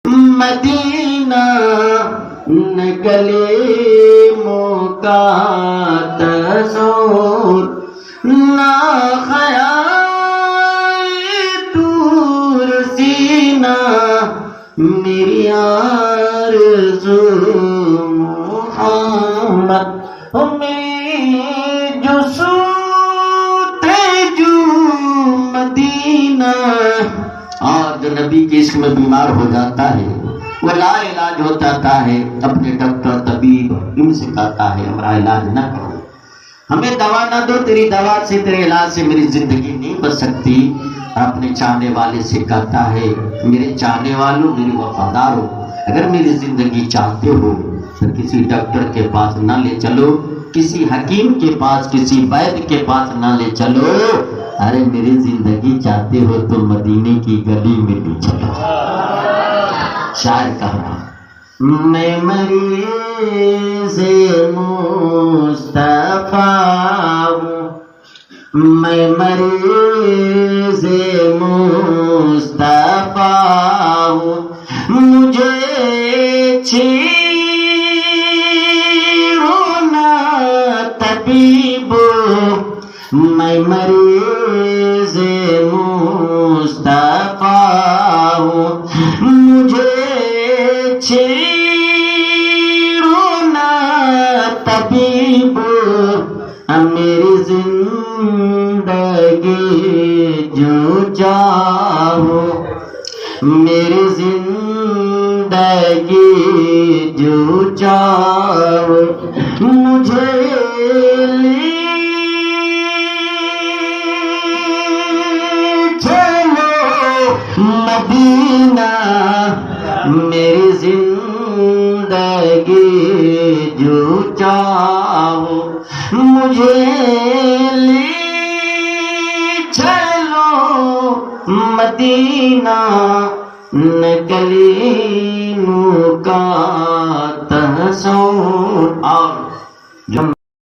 مدینہ نکلے موقع تصور نہ خیال دور سینہ میری آرزو محمد میری جو مدینہ. اور جو نبی کے عشق میں بیمار ہو جاتا ہے وہ لا علاج ہو جاتا ہے، اپنے ڈاکٹر طبیب ان سے کہتا ہے ہمارا علاج نہ کرو، ہمیں دوا نہ دو، تیری دوا سے تیرے علاج سے میری زندگی نہیں بچ سکتی. اپنے چاہنے والے سے کہتا ہے میرے چاہنے والوں، میرے وفاداروں، اگر میری زندگی چاہتے ہو تو کسی ڈاکٹر کے پاس نہ لے چلو، کسی حکیم کے پاس، کسی وید کے پاس نہ لے چلو، ارے میری زندگی چاہتے ہو تو مدینے کی گلی میں لے چلو. شاعر کہا میں مریض مصطفیٰ ہوں، میں مریض مصطفیٰ ہوں، مجھے چھیڑو نہ طبیب، میں مریض مصطفیٰ ہوں، مجھے چھیڑو نہ طبیب، میری زندگی جو چاہو، میری زندگی جو چاہو، مجھے لے چلو مدینہ، میری زندگی جو چاہو، مجھے لے چلو مدینہ، نکلے موقع تصور. اور